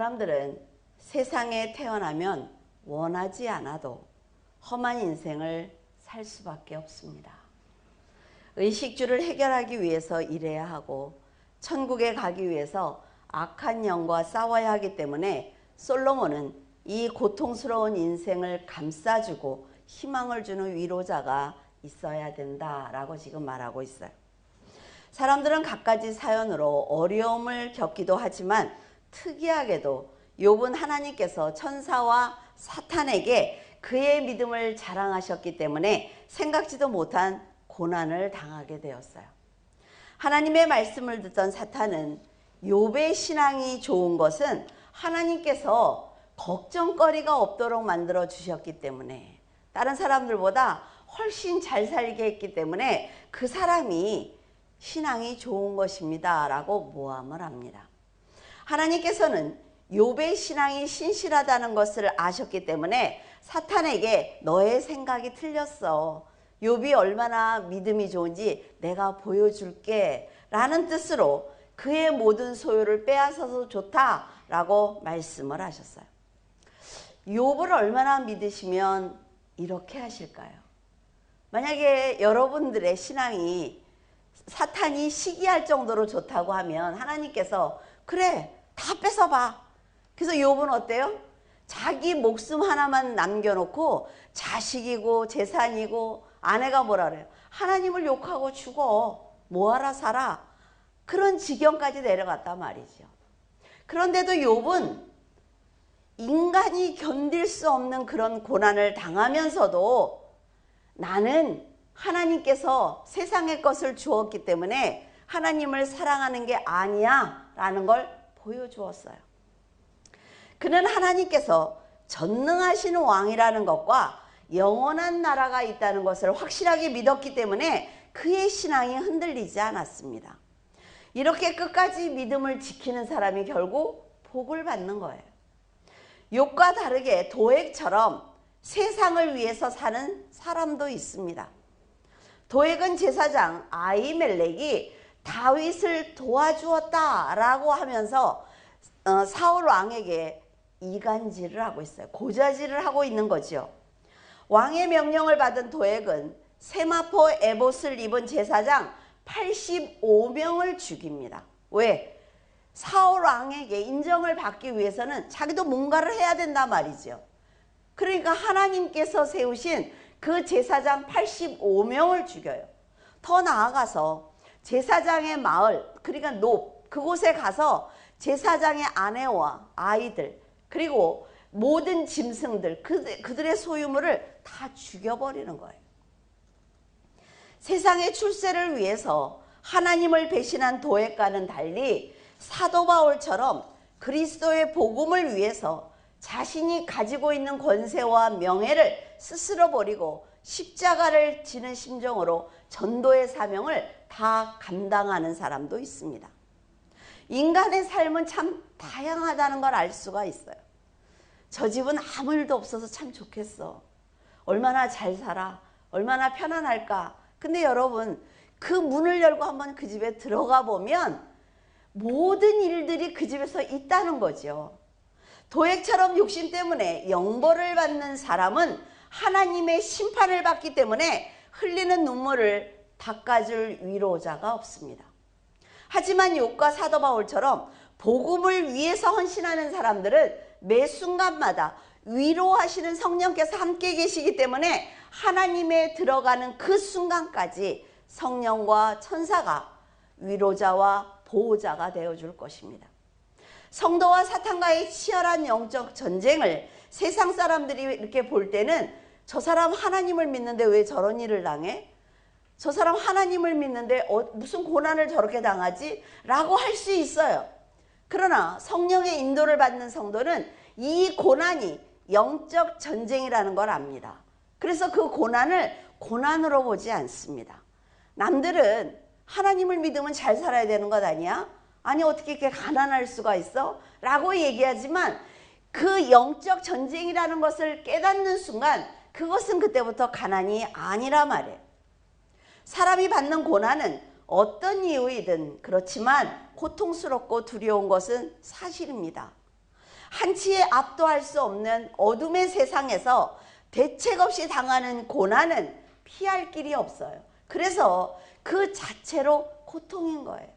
사람들은 세상에 태어나면 원하지 않아도 험한 인생을 살 수밖에 없습니다. 의식주를 해결하기 위해서 일해야 하고 천국에 가기 위해서 악한 영과 싸워야 하기 때문에 솔로몬은 이 고통스러운 인생을 감싸주고 희망을 주는 위로자가 있어야 된다라고 지금 말하고 있어요. 사람들은 갖가지 사연으로 어려움을 겪기도 하지만 특이하게도 욥은 하나님께서 천사와 사탄에게 그의 믿음을 자랑하셨기 때문에 생각지도 못한 고난을 당하게 되었어요. 하나님의 말씀을 듣던 사탄은 욥의 신앙이 좋은 것은 하나님께서 걱정거리가 없도록 만들어 주셨기 때문에, 다른 사람들보다 훨씬 잘 살게 했기 때문에 그 사람이 신앙이 좋은 것입니다 라고 모함을 합니다. 하나님께서는 욥의 신앙이 신실하다는 것을 아셨기 때문에 사탄에게 너의 생각이 틀렸어, 욥이 얼마나 믿음이 좋은지 내가 보여줄게 라는 뜻으로 그의 모든 소유를 빼앗아서 좋다라고 말씀을 하셨어요. 욥을 얼마나 믿으시면 이렇게 하실까요? 만약에 여러분들의 신앙이 사탄이 시기할 정도로 좋다고 하면 하나님께서 그래 다 뺏어봐. 그래서 욥은 어때요? 자기 목숨 하나만 남겨놓고 자식이고 재산이고 아내가 뭐라 그래요? 하나님을 욕하고 죽어. 뭐하라 살아. 그런 지경까지 내려갔단 말이죠. 그런데도 욥은 인간이 견딜 수 없는 그런 고난을 당하면서도 나는 하나님께서 세상의 것을 주었기 때문에 하나님을 사랑하는 게 아니야 라는 걸 보여주었어요. 그는 하나님께서 전능하신 왕이라는 것과 영원한 나라가 있다는 것을 확실하게 믿었기 때문에 그의 신앙이 흔들리지 않았습니다. 이렇게 끝까지 믿음을 지키는 사람이 결국 복을 받는 거예요. 욥과 다르게 도액처럼 세상을 위해서 사는 사람도 있습니다. 도액은 제사장 아히멜렉이 다윗을 도와주었다라고 하면서 사울 왕에게 이간질을 하고 있어요. 고자질을 하고 있는 거죠. 왕의 명령을 받은 도액은 세마포 에봇을 입은 제사장 85명을 죽입니다. 왜? 사울 왕에게 인정을 받기 위해서는 자기도 뭔가를 해야 된단 말이죠. 그러니까 하나님께서 세우신 그 제사장 85명을 죽여요. 더 나아가서 제사장의 마을, 그러니까 높, 그곳에 가서 제사장의 아내와 아이들, 그리고 모든 짐승들, 그들의 소유물을 다 죽여버리는 거예요. 세상의 출세를 위해서 하나님을 배신한 도액과는 달리 사도 바울처럼 그리스도의 복음을 위해서 자신이 가지고 있는 권세와 명예를 스스로 버리고 십자가를 지는 심정으로 전도의 사명을 다 감당하는 사람도 있습니다. 인간의 삶은 참 다양하다는 걸 알 수가 있어요. 저 집은 아무 일도 없어서 참 좋겠어. 얼마나 잘 살아. 얼마나 편안할까. 근데 여러분, 그 문을 열고 한번 그 집에 들어가 보면 모든 일들이 그 집에서 있다는 거죠. 도액처럼 욕심 때문에 영벌을 받는 사람은 하나님의 심판을 받기 때문에 흘리는 눈물을 닦아줄 위로자가 없습니다. 하지만 욥과 사도 바울처럼 복음을 위해서 헌신하는 사람들은 매 순간마다 위로하시는 성령께서 함께 계시기 때문에 하나님에 들어가는 그 순간까지 성령과 천사가 위로자와 보호자가 되어줄 것입니다. 성도와 사탄과의 치열한 영적 전쟁을 세상 사람들이 이렇게 볼 때는 저 사람 하나님을 믿는데 왜 저런 일을 당해? 저 사람 하나님을 믿는데 무슨 고난을 저렇게 당하지? 라고 할 수 있어요. 그러나 성령의 인도를 받는 성도는 이 고난이 영적 전쟁이라는 걸 압니다. 그래서 그 고난을 고난으로 보지 않습니다. 남들은 하나님을 믿으면 잘 살아야 되는 것 아니야? 아니 어떻게 이렇게 가난할 수가 있어? 라고 얘기하지만 그 영적 전쟁이라는 것을 깨닫는 순간 그것은 그때부터 가난이 아니라 말이에요. 사람이 받는 고난은 어떤 이유이든 그렇지만 고통스럽고 두려운 것은 사실입니다. 한치의 앞도 할 수 없는 어둠의 세상에서 대책 없이 당하는 고난은 피할 길이 없어요. 그래서 그 자체로 고통인 거예요.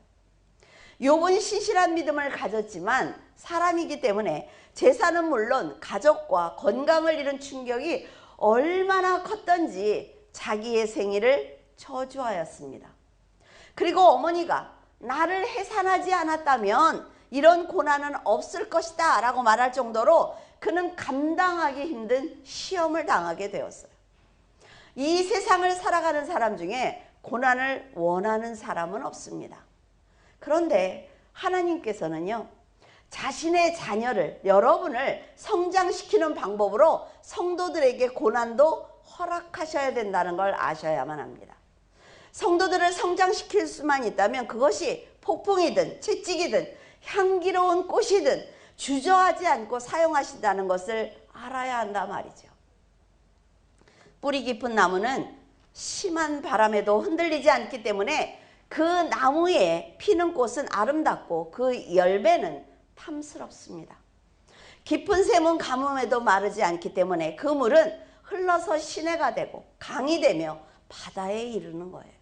욥은 신실한 믿음을 가졌지만 사람이기 때문에 재산은 물론 가족과 건강을 잃은 충격이 얼마나 컸던지 자기의 생일을 저주하였습니다. 그리고 어머니가 나를 해산하지 않았다면 이런 고난은 없을 것이다 라고 말할 정도로 그는 감당하기 힘든 시험을 당하게 되었어요. 이 세상을 살아가는 사람 중에 고난을 원하는 사람은 없습니다. 그런데 하나님께서는요, 자신의 자녀를, 여러분을 성장시키는 방법으로 성도들에게 고난도 허락하셔야 된다는 걸 아셔야만 합니다. 성도들을 성장시킬 수만 있다면 그것이 폭풍이든 채찍이든 향기로운 꽃이든 주저하지 않고 사용하신다는 것을 알아야 한다 말이죠. 뿌리 깊은 나무는 심한 바람에도 흔들리지 않기 때문에 그 나무에 피는 꽃은 아름답고 그 열매는 탐스럽습니다. 깊은 샘은 가뭄에도 마르지 않기 때문에 그 물은 흘러서 시내가 되고 강이 되며 바다에 이르는 거예요.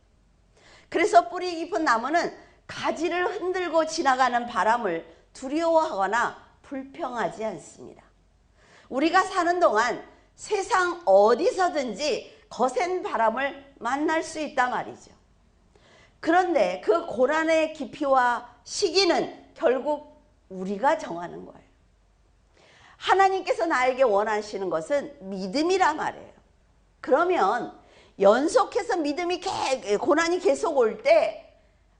그래서 뿌리 깊은 나무는 가지를 흔들고 지나가는 바람을 두려워하거나 불평하지 않습니다. 우리가 사는 동안 세상 어디서든지 거센 바람을 만날 수 있단 말이죠. 그런데 그 고난의 깊이와 시기는 결국 우리가 정하는 거예요. 하나님께서 나에게 원하시는 것은 믿음이란 말이에요. 그러면 연속해서 고난이 계속 올 때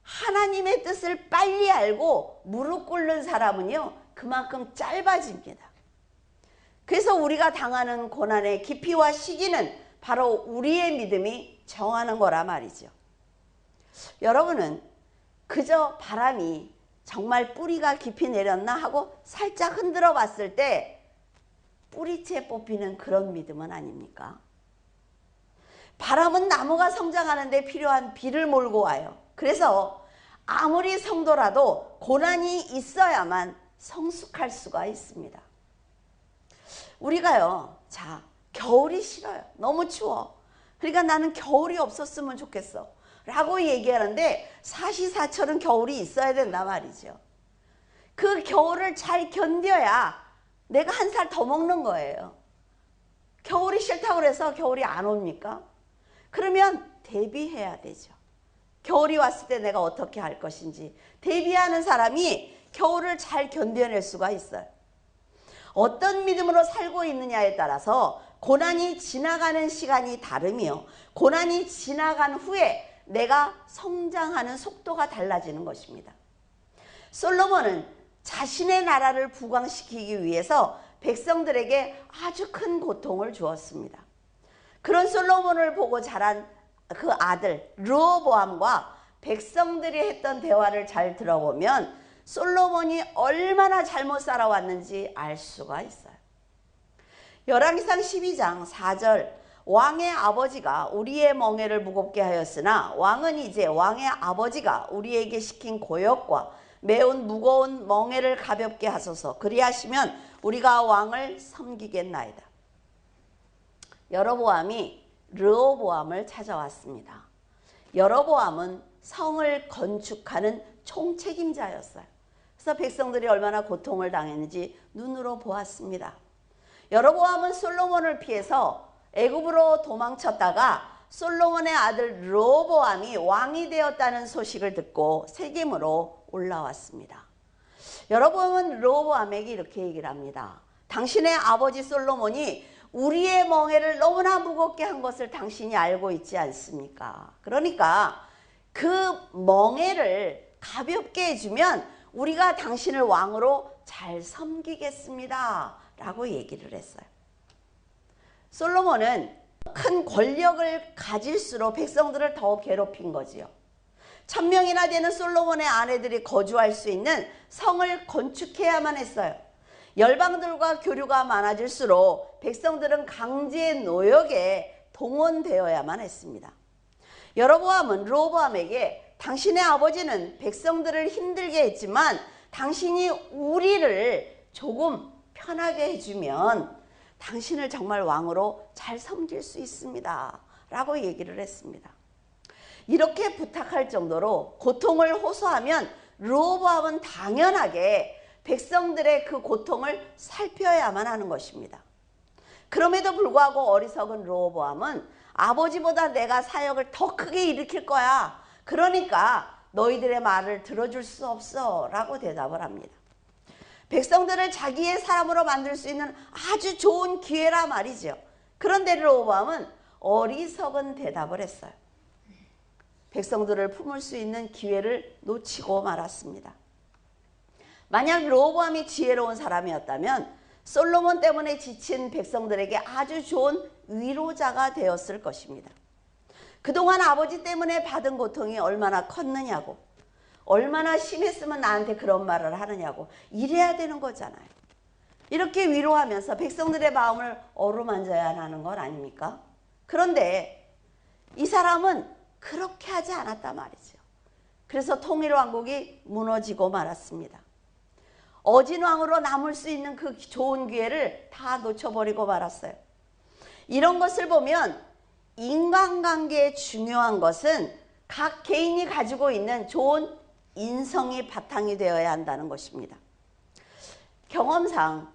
하나님의 뜻을 빨리 알고 무릎 꿇는 사람은요, 그만큼 짧아집니다. 그래서 우리가 당하는 고난의 깊이와 시기는 바로 우리의 믿음이 정하는 거라 말이죠. 여러분은 그저 바람이 정말 뿌리가 깊이 내렸나 하고 살짝 흔들어 봤을 때 뿌리채 뽑히는 그런 믿음은 아닙니까? 바람은 나무가 성장하는데 필요한 비를 몰고 와요. 그래서 아무리 성도라도 고난이 있어야만 성숙할 수가 있습니다. 우리가요, 겨울이 싫어요. 너무 추워. 그러니까 나는 겨울이 없었으면 좋겠어 라고 얘기하는데 사시사철은 겨울이 있어야 된단 말이죠. 그 겨울을 잘 견뎌야 내가 한 살 더 먹는 거예요. 겨울이 싫다고 해서 겨울이 안 옵니까? 그러면 대비해야 되죠. 겨울이 왔을 때 내가 어떻게 할 것인지 대비하는 사람이 겨울을 잘 견뎌낼 수가 있어요. 어떤 믿음으로 살고 있느냐에 따라서 고난이 지나가는 시간이 다르며 고난이 지나간 후에 내가 성장하는 속도가 달라지는 것입니다. 솔로몬은 자신의 나라를 부강시키기 위해서 백성들에게 아주 큰 고통을 주었습니다. 그런 솔로몬을 보고 자란 그 아들 르호보암과 백성들이 했던 대화를 잘 들어보면 솔로몬이 얼마나 잘못 살아왔는지 알 수가 있어요. 열왕기상 12장 4절, 왕의 아버지가 우리의 멍에를 무겁게 하였으나 왕은 이제 왕의 아버지가 우리에게 시킨 고역과 매운 무거운 멍에를 가볍게 하소서. 그리하시면 우리가 왕을 섬기겠나이다. 여로보암이 르호보암을 찾아왔습니다. 여로보암은 성을 건축하는 총책임자였어요. 그래서 백성들이 얼마나 고통을 당했는지 눈으로 보았습니다. 여로보암은 솔로몬을 피해서 애굽으로 도망쳤다가 솔로몬의 아들 르호보암이 왕이 되었다는 소식을 듣고 세겜으로 올라왔습니다. 여로보암은 르호보암에게 이렇게 얘기를 합니다. 당신의 아버지 솔로몬이 우리의 멍에를 너무나 무겁게 한 것을 당신이 알고 있지 않습니까? 그러니까 그 멍에를 가볍게 해주면 우리가 당신을 왕으로 잘 섬기겠습니다 라고 얘기를 했어요. 솔로몬은 큰 권력을 가질수록 백성들을 더 괴롭힌 거지요. 1000명이나 되는 솔로몬의 아내들이 거주할 수 있는 성을 건축해야만 했어요. 열방들과 교류가 많아질수록 백성들은 강제 노역에 동원되어야만 했습니다. 여로보암은 르호보암에게 당신의 아버지는 백성들을 힘들게 했지만 당신이 우리를 조금 편하게 해주면 당신을 정말 왕으로 잘 섬길 수 있습니다 라고 얘기를 했습니다. 이렇게 부탁할 정도로 고통을 호소하면 르호보암은 당연하게 백성들의 그 고통을 살펴야만 하는 것입니다. 그럼에도 불구하고 어리석은 르호보암은 아버지보다 내가 사역을 더 크게 일으킬 거야. 그러니까 너희들의 말을 들어줄 수 없어 라고 대답을 합니다. 백성들을 자기의 사람으로 만들 수 있는 아주 좋은 기회라 말이죠. 그런데 르호보암은 어리석은 대답을 했어요. 백성들을 품을 수 있는 기회를 놓치고 말았습니다. 만약 르호보암이 지혜로운 사람이었다면 솔로몬 때문에 지친 백성들에게 아주 좋은 위로자가 되었을 것입니다. 그동안 아버지 때문에 받은 고통이 얼마나 컸느냐고, 얼마나 심했으면 나한테 그런 말을 하느냐고 이래야 되는 거잖아요. 이렇게 위로하면서 백성들의 마음을 어루만져야 하는 건 아닙니까? 그런데 이 사람은 그렇게 하지 않았단 말이죠. 그래서 통일왕국이 무너지고 말았습니다. 어진 왕으로 남을 수 있는 그 좋은 기회를 다 놓쳐버리고 말았어요. 이런 것을 보면 인간관계에 중요한 것은 각 개인이 가지고 있는 좋은 인성이 바탕이 되어야 한다는 것입니다. 경험상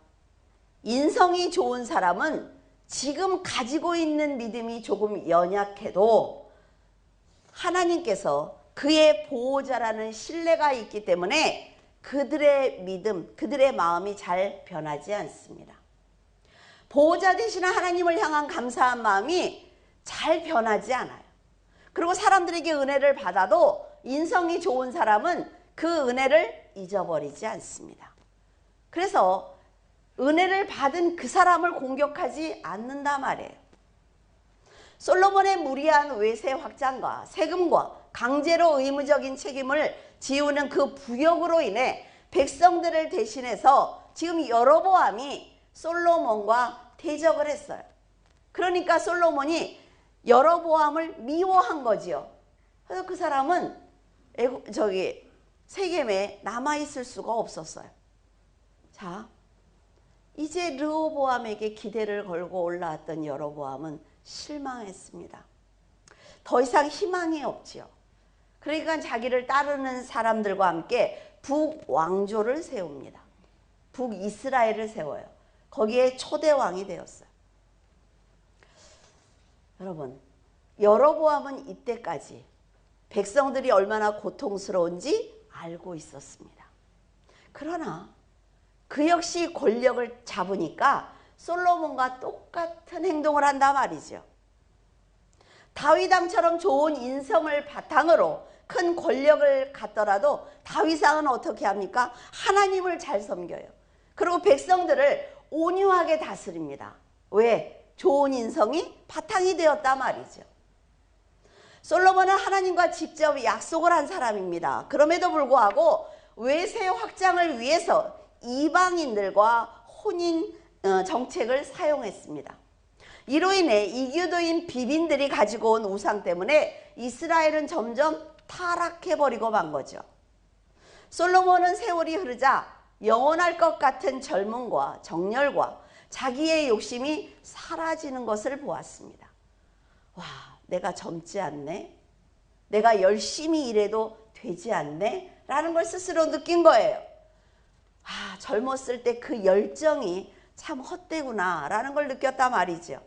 인성이 좋은 사람은 지금 가지고 있는 믿음이 조금 연약해도 하나님께서 그의 보호자라는 신뢰가 있기 때문에 그들의 믿음, 그들의 마음이 잘 변하지 않습니다. 보호자 되시는 하나님을 향한 감사한 마음이 잘 변하지 않아요. 그리고 사람들에게 은혜를 받아도 인성이 좋은 사람은 그 은혜를 잊어버리지 않습니다. 그래서 은혜를 받은 그 사람을 공격하지 않는다 말이에요. 솔로몬의 무리한 외세 확장과 세금과 강제로 의무적인 책임을 지우는 그 부역으로 인해 백성들을 대신해서 지금 여로보암이 솔로몬과 대적을 했어요. 그러니까 솔로몬이 여로보암을 미워한 거지요. 그래서 그 사람은 세겜에 남아있을 수가 없었어요. 자, 이제 르호보암에게 기대를 걸고 올라왔던 여로보암은 실망했습니다. 더 이상 희망이 없지요. 그러니까 자기를 따르는 사람들과 함께 북왕조를 세웁니다. 북이스라엘을 세워요. 거기에 초대왕이 되었어요. 여러분, 여로보암은 이때까지 백성들이 얼마나 고통스러운지 알고 있었습니다. 그러나 그 역시 권력을 잡으니까 솔로몬과 똑같은 행동을 한단 말이죠. 다윗 왕처럼 좋은 인성을 바탕으로 큰 권력을 갖더라도 다윗 왕은 어떻게 합니까? 하나님을 잘 섬겨요. 그리고 백성들을 온유하게 다스립니다. 왜? 좋은 인성이 바탕이 되었단 말이죠. 솔로몬은 하나님과 직접 약속을 한 사람입니다. 그럼에도 불구하고 외세 확장을 위해서 이방인들과 혼인 정책을 사용했습니다. 이로 인해 이교도인 비빈들이 가지고 온 우상 때문에 이스라엘은 점점 타락해버리고 만 거죠. 솔로몬은 세월이 흐르자 영원할 것 같은 젊음과 정열과 자기의 욕심이 사라지는 것을 보았습니다. 와, 내가 젊지 않네? 내가 열심히 일해도 되지 않네? 라는 걸 스스로 느낀 거예요. 아, 젊었을 때 그 열정이 참 헛되구나 라는 걸 느꼈단 말이죠.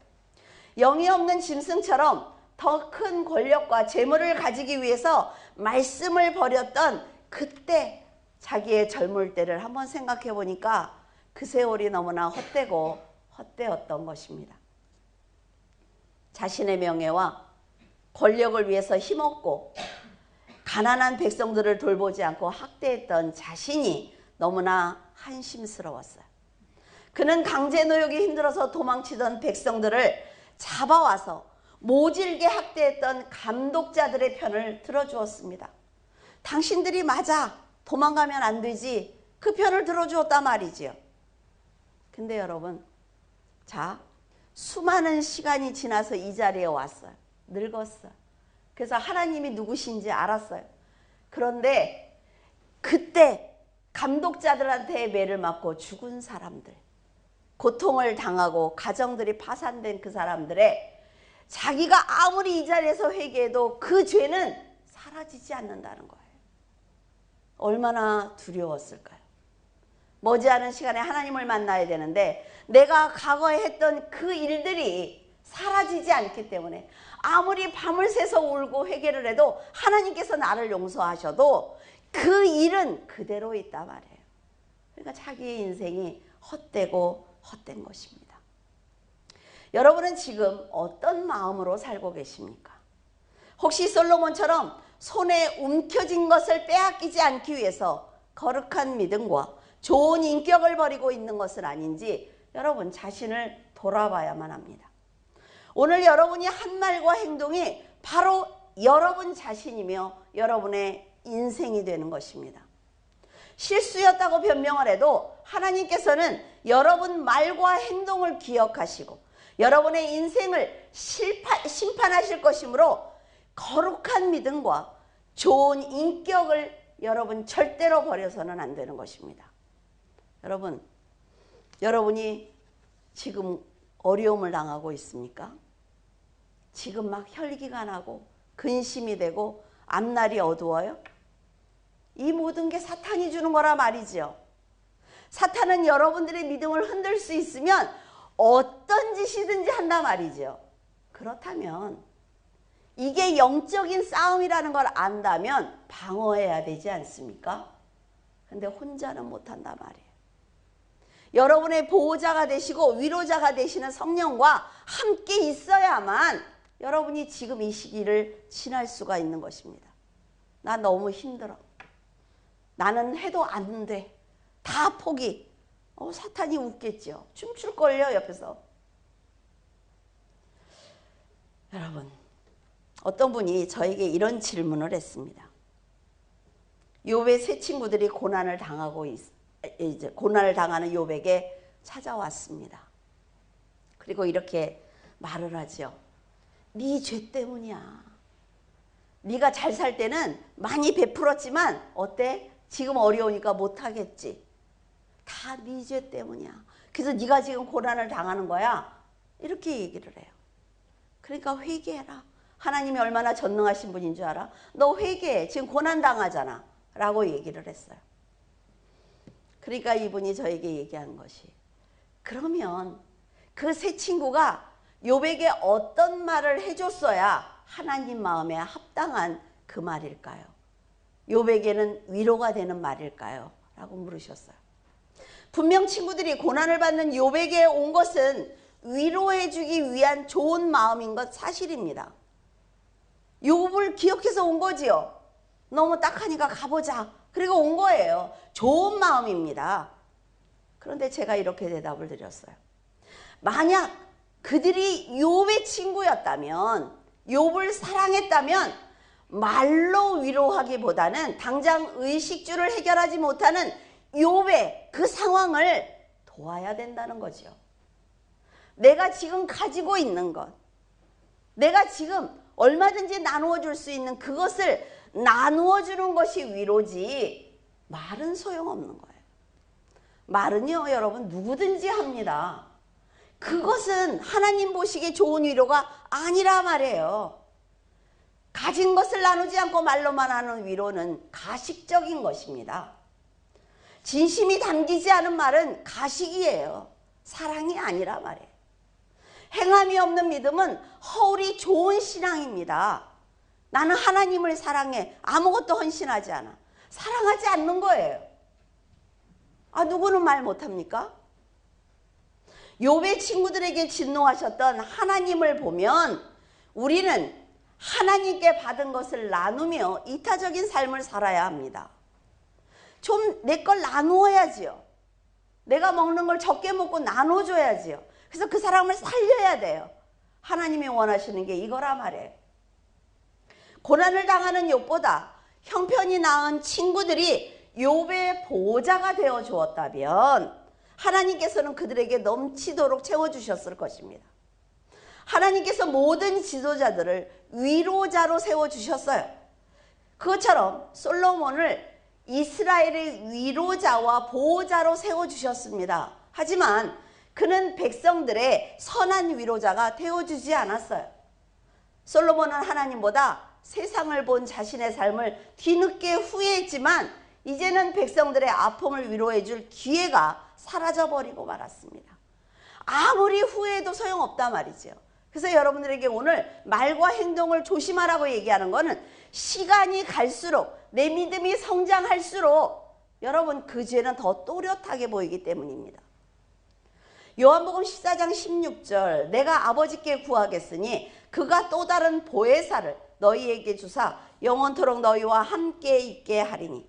영이 없는 짐승처럼 더 큰 권력과 재물을 가지기 위해서 말씀을 버렸던 그때 자기의 젊을 때를 한번 생각해 보니까 그 세월이 너무나 헛되고 헛되었던 것입니다. 자신의 명예와 권력을 위해서 힘없고 가난한 백성들을 돌보지 않고 학대했던 자신이 너무나 한심스러웠어요. 그는 강제 노역이 힘들어서 도망치던 백성들을 잡아와서 모질게 학대했던 감독자들의 편을 들어주었습니다. 당신들이 맞아, 도망가면 안 되지, 그 편을 들어주었단 말이지요. 근데 여러분, 자, 수많은 시간이 지나서 이 자리에 왔어요. 늙었어요. 그래서 하나님이 누구신지 알았어요. 그런데 그때 감독자들한테 매를 맞고 죽은 사람들, 고통을 당하고 가정들이 파산된 그 사람들의 자기가 아무리 이 자리에서 회개해도 그 죄는 사라지지 않는다는 거예요. 얼마나 두려웠을까요? 머지않은 시간에 하나님을 만나야 되는데 내가 과거에 했던 그 일들이 사라지지 않기 때문에 아무리 밤을 새서 울고 회개를 해도 하나님께서 나를 용서하셔도 그 일은 그대로 있단 말이에요. 그러니까 자기의 인생이 헛되고 헛된 것입니다. 여러분은 지금 어떤 마음으로 살고 계십니까? 혹시 솔로몬처럼 손에 움켜진 것을 빼앗기지 않기 위해서 거룩한 믿음과 좋은 인격을 버리고 있는 것은 아닌지 여러분 자신을 돌아봐야만 합니다. 오늘 여러분이 한 말과 행동이 바로 여러분 자신이며 여러분의 인생이 되는 것입니다. 실수였다고 변명을 해도 하나님께서는 여러분 말과 행동을 기억하시고 여러분의 인생을 심판하실 것이므로 거룩한 믿음과 좋은 인격을 여러분 절대로 버려서는 안 되는 것입니다. 여러분, 여러분이 지금 어려움을 당하고 있습니까? 지금 막 혈기가 나고 근심이 되고 앞날이 어두워요? 이 모든 게 사탄이 주는 거라 말이죠. 사탄은 여러분들의 믿음을 흔들 수 있으면 어떤 짓이든지 한단 말이죠. 그렇다면 이게 영적인 싸움이라는 걸 안다면 방어해야 되지 않습니까? 근데 혼자는 못한단 말이에요. 여러분의 보호자가 되시고 위로자가 되시는 성령과 함께 있어야만 여러분이 지금 이 시기를 지날 수가 있는 것입니다. 나 너무 힘들어. 나는 해도 안 돼. 다 포기. 사탄이 웃겠죠. 춤출걸요, 옆에서. 여러분, 어떤 분이 저에게 이런 질문을 했습니다. 욥의 세 친구들이 고난을 당하는 욥에게 찾아왔습니다. 그리고 이렇게 말을 하죠. 네 죄 때문이야. 네가 잘 살 때는 많이 베풀었지만 어때? 지금 어려우니까 못하겠지. 다 네 죄 때문이야. 그래서 네가 지금 고난을 당하는 거야. 이렇게 얘기를 해요. 그러니까 회개해라. 하나님이 얼마나 전능하신 분인 줄 알아? 너 회개해. 지금 고난 당하잖아. 라고 얘기를 했어요. 그러니까 이분이 저에게 얘기한 것이 그러면 그 세 친구가 욥에게 어떤 말을 해줬어야 하나님 마음에 합당한 그 말일까요? 욥에게는 위로가 되는 말일까요? 라고 물으셨어요. 분명 친구들이 고난을 받는 욥에게 온 것은 위로해주기 위한 좋은 마음인 것 사실입니다. 욥을 기억해서 온 거지요. 너무 딱하니까 가보자. 그리고 온 거예요. 좋은 마음입니다. 그런데 제가 이렇게 대답을 드렸어요. 만약 그들이 욥의 친구였다면, 욥을 사랑했다면 말로 위로하기보다는 당장 의식주를 해결하지 못하는 욥의 그 상황을 도와야 된다는 거죠. 내가 지금 가지고 있는 것, 내가 지금 얼마든지 나누어 줄 수 있는 그것을 나누어 주는 것이 위로지 말은 소용없는 거예요. 말은요, 여러분 누구든지 합니다. 그것은 하나님 보시기에 좋은 위로가 아니라 말이에요. 가진 것을 나누지 않고 말로만 하는 위로는 가식적인 것입니다. 진심이 담기지 않은 말은 가식이에요. 사랑이 아니라 말이에요. 행함이 없는 믿음은 허울이 좋은 신앙입니다. 나는 하나님을 사랑해. 아무것도 헌신하지 않아. 사랑하지 않는 거예요. 누구는 말 못합니까? 욥의 친구들에게 진노하셨던 하나님을 보면 우리는 하나님께 받은 것을 나누며 이타적인 삶을 살아야 합니다. 좀 내 걸 나누어야지요. 내가 먹는 걸 적게 먹고 나눠줘야지요. 그래서 그 사람을 살려야 돼요. 하나님이 원하시는 게 이거라 말이에요. 고난을 당하는 욥보다 형편이 나은 친구들이 욥의 보호자가 되어 주었다면 하나님께서는 그들에게 넘치도록 채워주셨을 것입니다. 하나님께서 모든 지도자들을 위로자로 세워주셨어요. 그것처럼 솔로몬을 이스라엘의 위로자와 보호자로 세워주셨습니다. 하지만 그는 백성들의 선한 위로자가 되어주지 않았어요. 솔로몬은 하나님보다 세상을 본 자신의 삶을 뒤늦게 후회했지만 이제는 백성들의 아픔을 위로해 줄 기회가 사라져버리고 말았습니다. 아무리 후회해도 소용없단 말이죠. 그래서 여러분들에게 오늘 말과 행동을 조심하라고 얘기하는 거는 시간이 갈수록 내 믿음이 성장할수록 여러분 그 죄는 더 또렷하게 보이기 때문입니다. 요한복음 14장 16절 내가 아버지께 구하겠으니 그가 또 다른 보혜사를 너희에게 주사 영원토록 너희와 함께 있게 하리니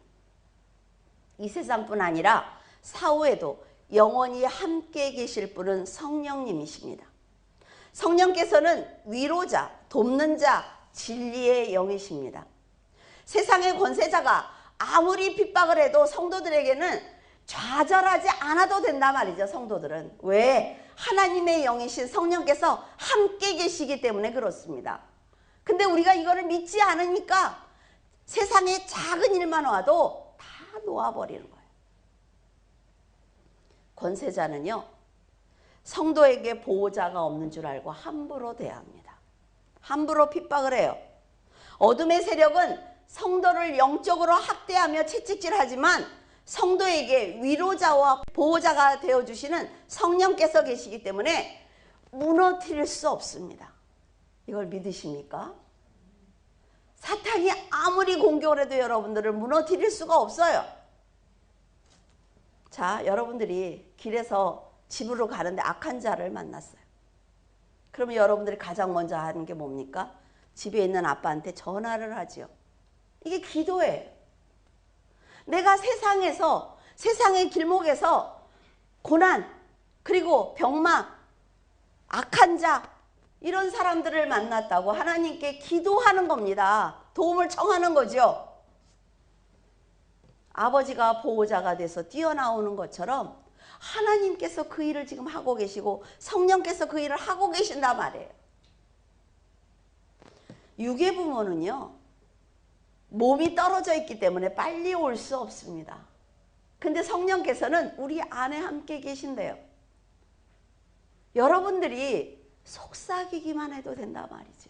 이 세상뿐 아니라 사후에도 영원히 함께 계실 분은 성령님이십니다. 성령께서는 위로자, 돕는 자, 진리의 영이십니다. 세상의 권세자가 아무리 핍박을 해도 성도들에게는 좌절하지 않아도 된단 말이죠. 성도들은. 왜? 하나님의 영이신 성령께서 함께 계시기 때문에 그렇습니다. 근데 우리가 이거를 믿지 않으니까 세상에 작은 일만 와도 다 놓아버리는 거예요. 권세자는요, 성도에게 보호자가 없는 줄 알고 함부로 대합니다. 함부로 핍박을 해요. 어둠의 세력은 성도를 영적으로 학대하며 채찍질하지만 성도에게 위로자와 보호자가 되어주시는 성령께서 계시기 때문에 무너뜨릴 수 없습니다. 이걸 믿으십니까? 사탄이 아무리 공격을 해도 여러분들을 무너뜨릴 수가 없어요. 자, 여러분들이 길에서 집으로 가는데 악한 자를 만났어요. 그러면 여러분들이 가장 먼저 하는 게 뭡니까? 집에 있는 아빠한테 전화를 하죠. 이게 기도예요. 내가 세상에서, 세상의 길목에서 고난, 그리고 병마, 악한 자, 이런 사람들을 만났다고 하나님께 기도하는 겁니다. 도움을 청하는 거죠. 아버지가 보호자가 돼서 뛰어나오는 것처럼 하나님께서 그 일을 지금 하고 계시고 성령께서 그 일을 하고 계신단 말이에요. 유괴부모는요, 몸이 떨어져 있기 때문에 빨리 올 수 없습니다. 근데 성령께서는 우리 안에 함께 계신대요. 여러분들이 속삭이기만 해도 된단 말이죠.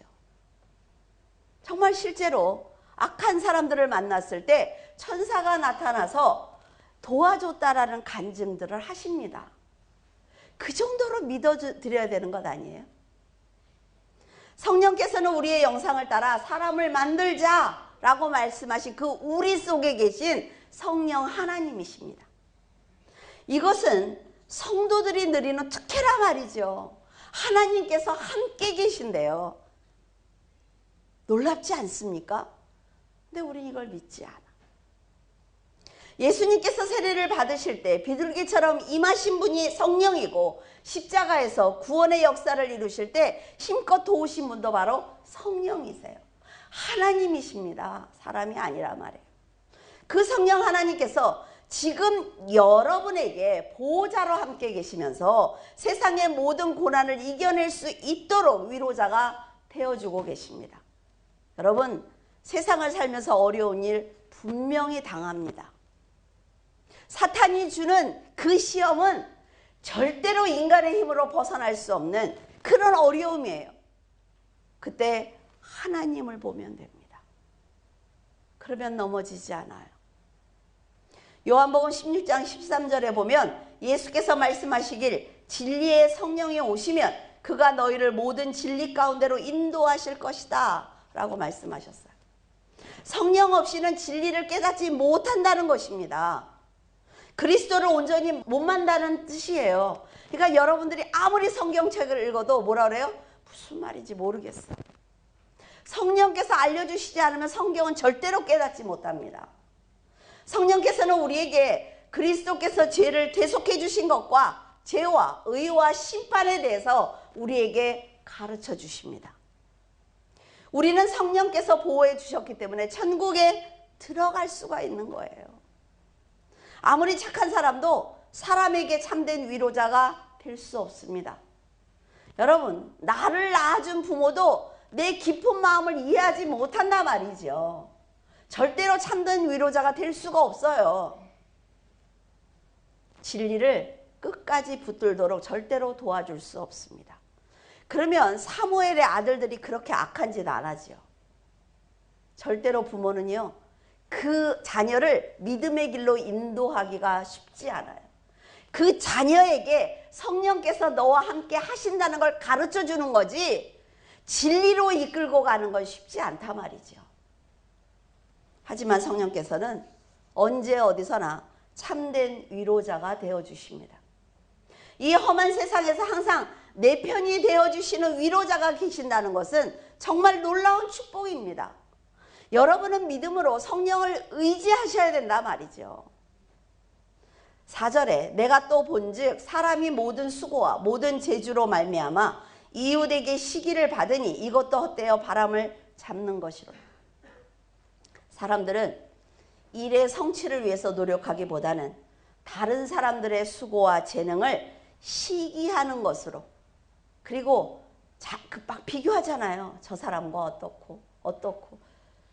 정말 실제로 악한 사람들을 만났을 때 천사가 나타나서 도와줬다라는 간증들을 하십니다. 그 정도로 믿어드려야 되는 것 아니에요? 성령께서는 우리의 영상을 따라 사람을 만들자라고 말씀하신 그 우리 속에 계신 성령 하나님이십니다. 이것은 성도들이 누리는 특혜라 말이죠. 하나님께서 함께 계신데요. 놀랍지 않습니까? 근데 우리는 이걸 믿지 않아. 예수님께서 세례를 받으실 때 비둘기처럼 임하신 분이 성령이고 십자가에서 구원의 역사를 이루실 때 힘껏 도우신 분도 바로 성령이세요. 하나님이십니다. 사람이 아니라 말이에요. 그 성령 하나님께서 지금 여러분에게 보호자로 함께 계시면서 세상의 모든 고난을 이겨낼 수 있도록 위로자가 되어주고 계십니다. 여러분, 세상을 살면서 어려운 일 분명히 당합니다. 사탄이 주는 그 시험은 절대로 인간의 힘으로 벗어날 수 없는 그런 어려움이에요. 그때 하나님을 보면 됩니다. 그러면 넘어지지 않아요. 요한복음 16장 13절에 보면 예수께서 말씀하시길 진리의 성령이 오시면 그가 너희를 모든 진리 가운데로 인도하실 것이다 라고 말씀하셨어요. 성령 없이는 진리를 깨닫지 못한다는 것입니다. 그리스도를 온전히 못 만다는 뜻이에요. 그러니까 여러분들이 아무리 성경책을 읽어도 뭐라 그래요? 무슨 말인지 모르겠어. 성령께서 알려주시지 않으면 성경은 절대로 깨닫지 못합니다. 성령께서는 우리에게 그리스도께서 죄를 대속해 주신 것과 죄와 의와 심판에 대해서 우리에게 가르쳐 주십니다. 우리는 성령께서 보호해 주셨기 때문에 천국에 들어갈 수가 있는 거예요. 아무리 착한 사람도 사람에게 참된 위로자가 될 수 없습니다. 여러분, 나를 낳아준 부모도 내 깊은 마음을 이해하지 못한단 말이죠. 절대로 참된 위로자가 될 수가 없어요. 진리를 끝까지 붙들도록 절대로 도와줄 수 없습니다. 그러면 사무엘의 아들들이 그렇게 악한 짓 안 하죠. 절대로 부모는요, 그 자녀를 믿음의 길로 인도하기가 쉽지 않아요. 그 자녀에게 성령께서 너와 함께 하신다는 걸 가르쳐 주는 거지 진리로 이끌고 가는 건 쉽지 않단 말이죠. 하지만 성령께서는 언제 어디서나 참된 위로자가 되어주십니다. 이 험한 세상에서 항상 내 편이 되어주시는 위로자가 계신다는 것은 정말 놀라운 축복입니다. 여러분은 믿음으로 성령을 의지하셔야 된다 말이죠. 4절에 내가 또 본즉 사람이 모든 수고와 모든 재주로 말미암아 이웃에게 시기를 받으니 이것도 헛되어 바람을 잡는 것이로다. 사람들은 일의 성취를 위해서 노력하기보다는 다른 사람들의 수고와 재능을 시기하는 것으로, 그리고 막 비교하잖아요. 저 사람과 어떻고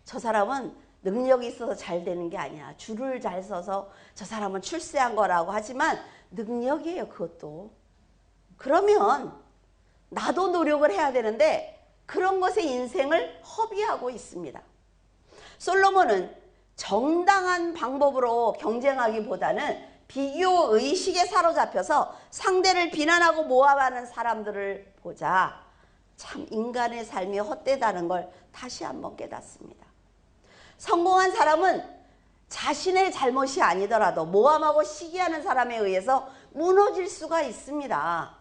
저 사람은 능력이 있어서 잘 되는 게 아니야. 줄을 잘 서서 저 사람은 출세한 거라고 하지만 능력이에요, 그것도. 그러면 나도 노력을 해야 되는데 그런 것에 인생을 허비하고 있습니다. 솔로몬은 정당한 방법으로 경쟁하기보다는 비교 의식에 사로잡혀서 상대를 비난하고 모함하는 사람들을 보자 참 인간의 삶이 헛되다는 걸 다시 한번 깨닫습니다. 성공한 사람은 자신의 잘못이 아니더라도 모함하고 시기하는 사람에 의해서 무너질 수가 있습니다.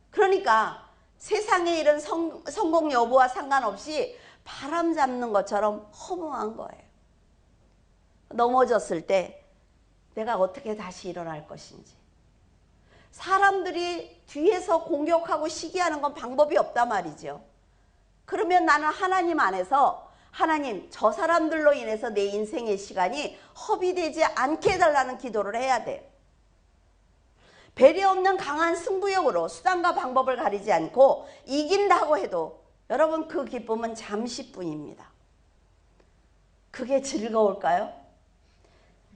그러니까 세상의 일은 성공 여부와 상관없이 바람 잡는 것처럼 허무한 거예요. 넘어졌을 때 내가 어떻게 다시 일어날 것인지. 사람들이 뒤에서 공격하고 시기하는 건 방법이 없단 말이죠. 그러면 나는 하나님 안에서 하나님, 저 사람들로 인해서 내 인생의 시간이 허비되지 않게 해달라는 기도를 해야 돼요. 배려 없는 강한 승부욕으로 수단과 방법을 가리지 않고 이긴다고 해도 여러분 그 기쁨은 잠시뿐입니다. 그게 즐거울까요?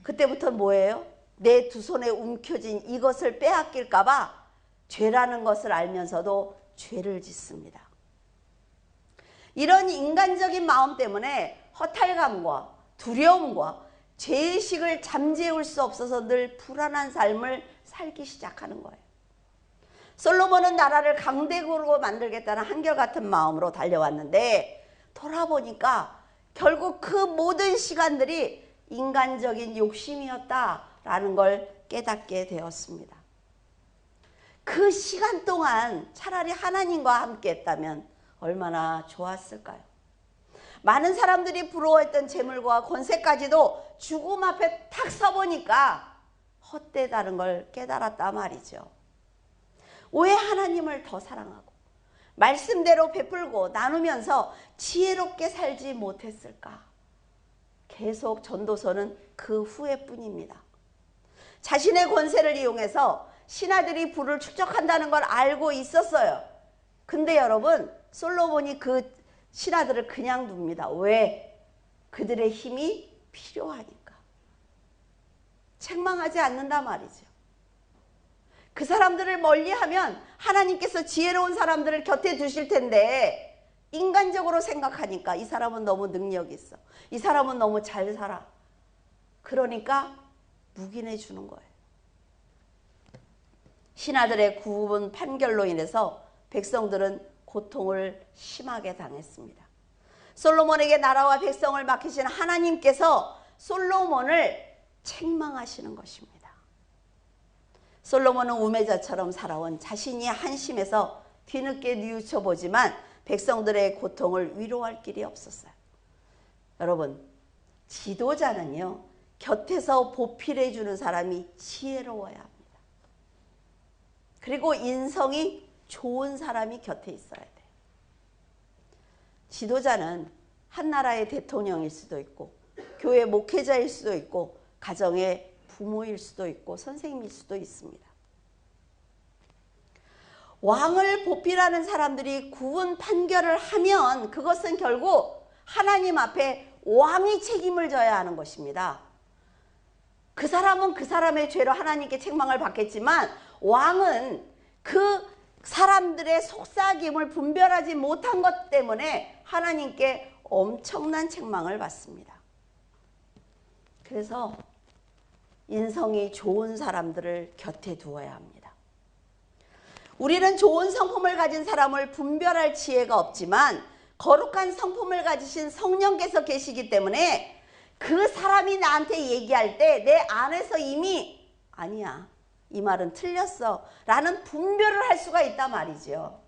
그때부터 뭐예요? 내 두 손에 움켜쥔 이것을 빼앗길까 봐 죄라는 것을 알면서도 죄를 짓습니다. 이런 인간적인 마음 때문에 허탈감과 두려움과 죄의식을 잠재울 수 없어서 늘 불안한 삶을 살기 시작하는 거예요. 솔로몬은 나라를 강대국으로 만들겠다는 한결같은 마음으로 달려왔는데 돌아보니까 결국 그 모든 시간들이 인간적인 욕심이었다라는 걸 깨닫게 되었습니다. 그 시간 동안 차라리 하나님과 함께 했다면 얼마나 좋았을까요? 많은 사람들이 부러워했던 재물과 권세까지도 죽음 앞에 탁 서보니까 헛되다는 걸 깨달았단 말이죠. 왜 하나님을 더 사랑하고 말씀대로 베풀고 나누면서 지혜롭게 살지 못했을까? 계속 전도서는 그 후회뿐입니다. 자신의 권세를 이용해서 신하들이 부를 축적한다는 걸 알고 있었어요. 근데 여러분, 솔로몬이 그 신하들을 그냥 둡니다. 왜? 그들의 힘이 필요하니까. 책망하지 않는단 말이죠. 그 사람들을 멀리하면 하나님께서 지혜로운 사람들을 곁에 두실 텐데 인간적으로 생각하니까 이 사람은 너무 능력이 있어. 이 사람은 너무 잘 살아. 그러니까 묵인해 주는 거예요. 신하들의 구분 판결로 인해서 백성들은 고통을 심하게 당했습니다. 솔로몬에게 나라와 백성을 맡기신 하나님께서 솔로몬을 책망하시는 것입니다. 솔로몬은 우매자처럼 살아온 자신이 한심해서 뒤늦게 뉘우쳐 보지만 백성들의 고통을 위로할 길이 없었어요. 여러분, 지도자는요, 곁에서 보필해 주는 사람이 지혜로워야 합니다. 그리고 인성이 좋은 사람이 곁에 있어야 돼요. 지도자는 한 나라의 대통령일 수도 있고 교회 목회자일 수도 있고 가정의 부모일 수도 있고 선생님일 수도 있습니다. 왕을 보필하는 사람들이 구분 판결을 하면 그것은 결국 하나님 앞에 왕이 책임을 져야 하는 것입니다. 그 사람은 그 사람의 죄로 하나님께 책망을 받겠지만 왕은 그 사람들의 속삭임을 분별하지 못한 것 때문에 하나님께 엄청난 책망을 받습니다. 그래서 인성이 좋은 사람들을 곁에 두어야 합니다. 우리는 좋은 성품을 가진 사람을 분별할 지혜가 없지만 거룩한 성품을 가지신 성령께서 계시기 때문에 그 사람이 나한테 얘기할 때 내 안에서 이미 아니야, 이 말은 틀렸어 라는 분별을 할 수가 있단 말이죠.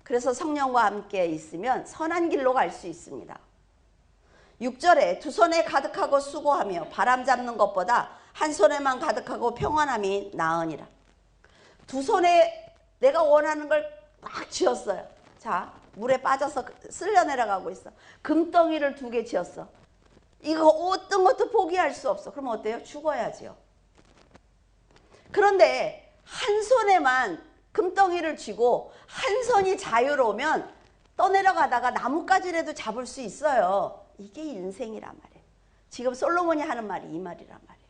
그래서 성령과 함께 있으면 선한 길로 갈 수 있습니다. 6절에 두 손에 가득하고 수고하며 바람 잡는 것보다 한 손에만 가득하고 평안함이 나으니라. 두 손에 내가 원하는 걸 막 쥐었어요. 자, 물에 빠져서 쓸려 내려가고 있어. 금덩이를 2개 쥐었어. 이거 어떤 것도 포기할 수 없어. 그럼 어때요? 죽어야지요. 그런데 한 손에만 금덩이를 쥐고 한 손이 자유로우면 떠내려가다가 나뭇가지라도 잡을 수 있어요. 이게 인생이란 말이에요. 지금 솔로몬이 하는 말이 이 말이란 말이에요.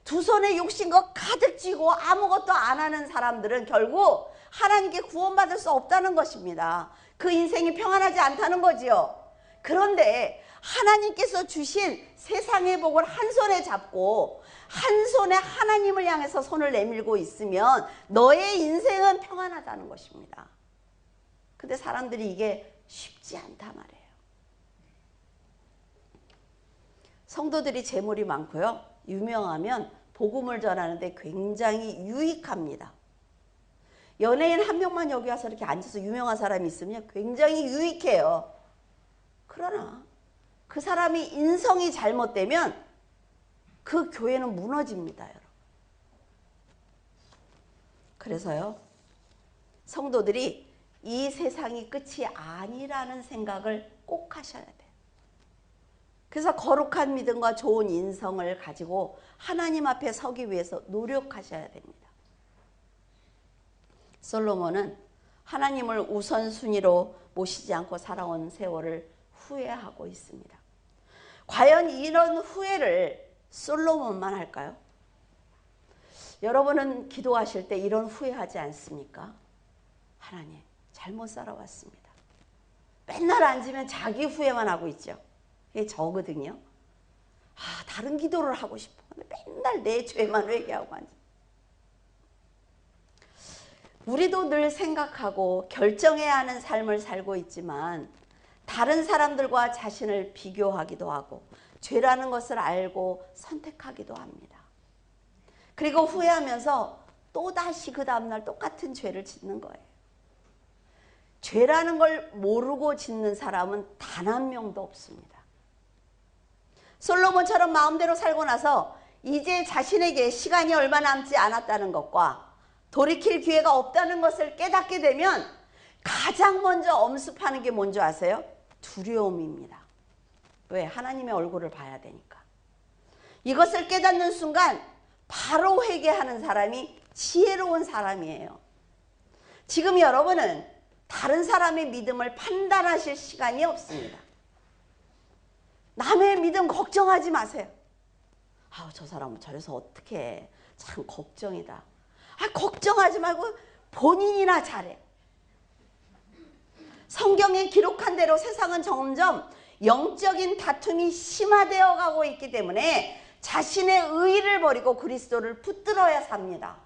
두 손에 욕심과 가득 쥐고 아무것도 안 하는 사람들은 결국 하나님께 구원받을 수 없다는 것입니다. 그 인생이 평안하지 않다는 거지요. 그런데 하나님께서 주신 세상의 복을 한 손에 잡고 한 손에 하나님을 향해서 손을 내밀고 있으면 너의 인생은 평안하다는 것입니다. 근데 사람들이 이게 쉽지 않단 말이에요. 성도들이 재물이 많고요. 유명하면 복음을 전하는데 굉장히 유익합니다. 연예인 한 명만 여기 와서 이렇게 앉아서 유명한 사람이 있으면 굉장히 유익해요. 그러나 그 사람이 인성이 잘못되면 그 교회는 무너집니다, 여러분. 그래서요, 성도들이 이 세상이 끝이 아니라는 생각을 꼭 하셔야 돼요. 그래서 거룩한 믿음과 좋은 인성을 가지고 하나님 앞에 서기 위해서 노력하셔야 됩니다. 솔로몬은 하나님을 우선순위로 모시지 않고 살아온 세월을 후회하고 있습니다. 과연 이런 후회를 솔로몬만 할까요? 여러분은 기도하실 때 이런 후회하지 않습니까? 하나님, 잘못 살아왔습니다. 맨날 앉으면 자기 후회만 하고 있죠. 이게 저거든요. 다른 기도를 하고 싶어. 맨날 내 죄만 회개하고 앉아. 우리도 늘 생각하고 결정해야 하는 삶을 살고 있지만 다른 사람들과 자신을 비교하기도 하고 죄라는 것을 알고 선택하기도 합니다. 그리고 후회하면서 또다시 그 다음날 똑같은 죄를 짓는 거예요. 죄라는 걸 모르고 짓는 사람은 단 한 명도 없습니다. 솔로몬처럼 마음대로 살고 나서 이제 자신에게 시간이 얼마 남지 않았다는 것과 돌이킬 기회가 없다는 것을 깨닫게 되면 가장 먼저 엄습하는 게 뭔지 아세요? 두려움입니다. 왜? 하나님의 얼굴을 봐야 되니까. 이것을 깨닫는 순간 바로 회개하는 사람이 지혜로운 사람이에요. 지금 여러분은 다른 사람의 믿음을 판단하실 시간이 없습니다. 남의 믿음 걱정하지 마세요. 저 사람은 저래서 어떻게 해. 참 걱정이다. 걱정하지 말고 본인이나 잘해. 성경에 기록한 대로 세상은 점점 영적인 다툼이 심화되어 가고 있기 때문에 자신의 의의를 버리고 그리스도를 붙들어야 삽니다.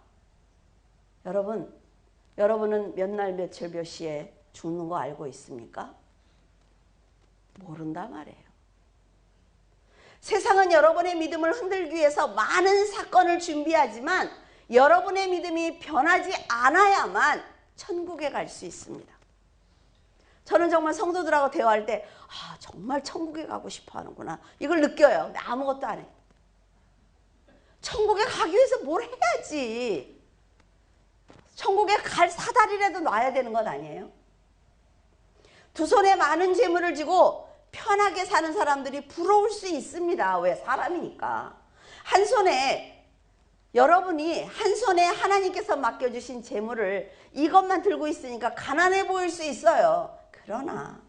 여러분은 몇 날 며칠 몇 시에 죽는 거 알고 있습니까? 모른단 말이에요. 세상은 여러분의 믿음을 흔들기 위해서 많은 사건을 준비하지만 여러분의 믿음이 변하지 않아야만 천국에 갈 수 있습니다. 저는 정말 성도들하고 대화할 때 정말 천국에 가고 싶어 하는구나. 이걸 느껴요. 근데 아무것도 안 해. 천국에 가기 위해서 뭘 해야지. 천국에 갈 사다리라도 놔야 되는 것 아니에요? 두 손에 많은 재물을 쥐고 편하게 사는 사람들이 부러울 수 있습니다. 왜? 사람이니까. 여러분이 한 손에 하나님께서 맡겨주신 재물을 이것만 들고 있으니까 가난해 보일 수 있어요. 그러나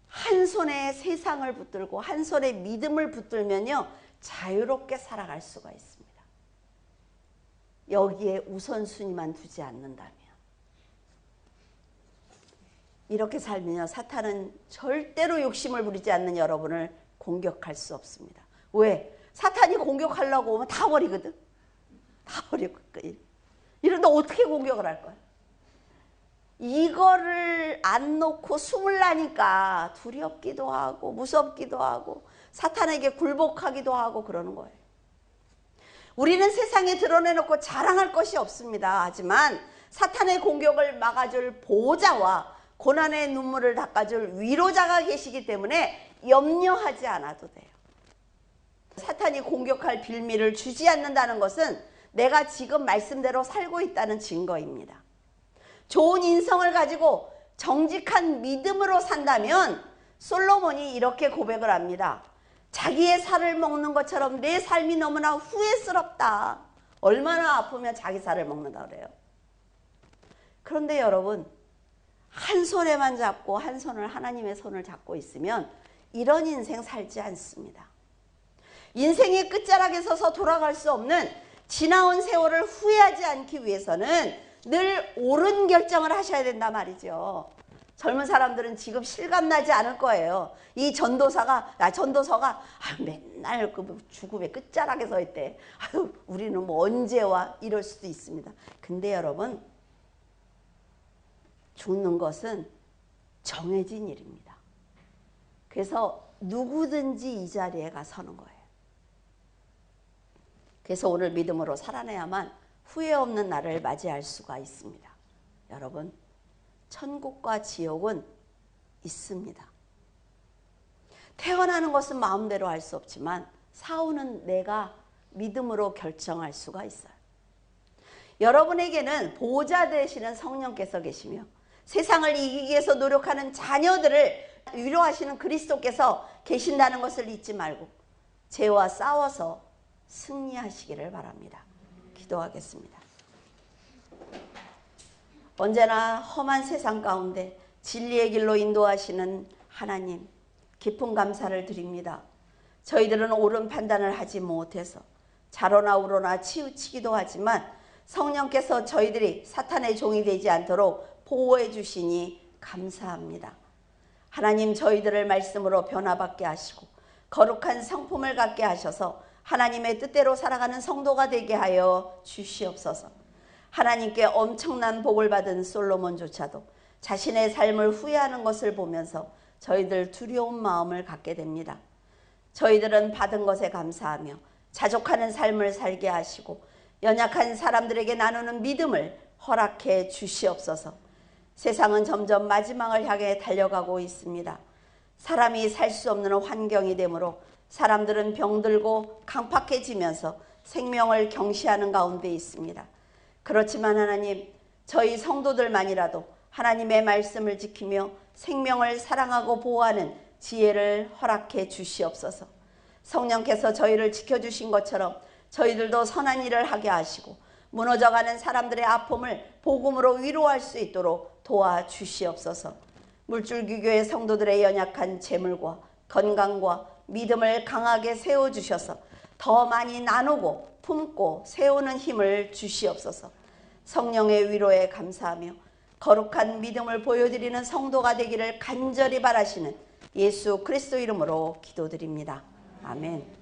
한 손에 세상을 붙들고 한 손에 믿음을 붙들면요, 자유롭게 살아갈 수가 있습니다. 여기에 우선순위만 두지 않는다면, 이렇게 살면요, 사탄은 절대로 욕심을 부리지 않는 여러분을 공격할 수 없습니다. 왜? 사탄이 공격하려고 오면 다 버리거든. 다 버리고. 이런데 어떻게 공격을 할 거야? 이거를 안 놓고 숨을 나니까 두렵기도 하고 무섭기도 하고 사탄에게 굴복하기도 하고 그러는 거예요. 우리는 세상에 드러내놓고 자랑할 것이 없습니다. 하지만 사탄의 공격을 막아줄 보호자와 고난의 눈물을 닦아줄 위로자가 계시기 때문에 염려하지 않아도 돼요. 사탄이 공격할 빌미를 주지 않는다는 것은 내가 지금 말씀대로 살고 있다는 증거입니다. 좋은 인성을 가지고 정직한 믿음으로 산다면 솔로몬이 이렇게 고백을 합니다. 자기의 살을 먹는 것처럼 내 삶이 너무나 후회스럽다. 얼마나 아프면 자기 살을 먹는다 그래요. 그런데 여러분, 한 손에만 잡고 한 손을 하나님의 손을 잡고 있으면 이런 인생 살지 않습니다. 인생의 끝자락에 서서 돌아갈 수 없는 지나온 세월을 후회하지 않기 위해서는 늘 옳은 결정을 하셔야 된다 말이죠. 젊은 사람들은 지금 실감나지 않을 거예요. 이 전도서가 맨날 그 죽음의 끝자락에 서 있대. 우리는 뭐 언제 와? 이럴 수도 있습니다. 근데 여러분, 죽는 것은 정해진 일입니다. 그래서 누구든지 이 자리에 가 서는 거예요. 그래서 오늘 믿음으로 살아내야만 후회 없는 날을 맞이할 수가 있습니다. 여러분, 천국과 지옥은 있습니다. 태어나는 것은 마음대로 할 수 없지만 사후는 내가 믿음으로 결정할 수가 있어요. 여러분에게는 보호자 되시는 성령께서 계시며 세상을 이기기 위해서 노력하는 자녀들을 위로하시는 그리스도께서 계신다는 것을 잊지 말고 죄와 싸워서 승리하시기를 바랍니다. 기도하겠습니다. 언제나 험한 세상 가운데 진리의 길로 인도하시는 하나님, 깊은 감사를 드립니다. 저희들은 옳은 판단을 하지 못해서 좌로나 우로나 치우치기도 하지만 성령께서 저희들이 사탄의 종이 되지 않도록 보호해 주시니 감사합니다. 하나님, 저희들을 말씀으로 변화받게 하시고 거룩한 성품을 갖게 하셔서 하나님의 뜻대로 살아가는 성도가 되게 하여 주시옵소서. 하나님께 엄청난 복을 받은 솔로몬조차도 자신의 삶을 후회하는 것을 보면서 저희들 두려운 마음을 갖게 됩니다. 저희들은 받은 것에 감사하며 자족하는 삶을 살게 하시고 연약한 사람들에게 나누는 믿음을 허락해 주시옵소서. 세상은 점점 마지막을 향해 달려가고 있습니다. 사람이 살 수 없는 환경이 되므로 사람들은 병들고 강팍해지면서 생명을 경시하는 가운데 있습니다. 그렇지만 하나님, 저희 성도들만이라도 하나님의 말씀을 지키며 생명을 사랑하고 보호하는 지혜를 허락해 주시옵소서. 성령께서 저희를 지켜주신 것처럼 저희들도 선한 일을 하게 하시고 무너져가는 사람들의 아픔을 복음으로 위로할 수 있도록 도와주시옵소서. 물줄기교회 성도들의 연약한 재물과 건강과 믿음을 강하게 세워주셔서 더 많이 나누고 품고 세우는 힘을 주시옵소서. 성령의 위로에 감사하며 거룩한 믿음을 보여드리는 성도가 되기를 간절히 바라시는 예수 그리스도 이름으로 기도드립니다. 아멘.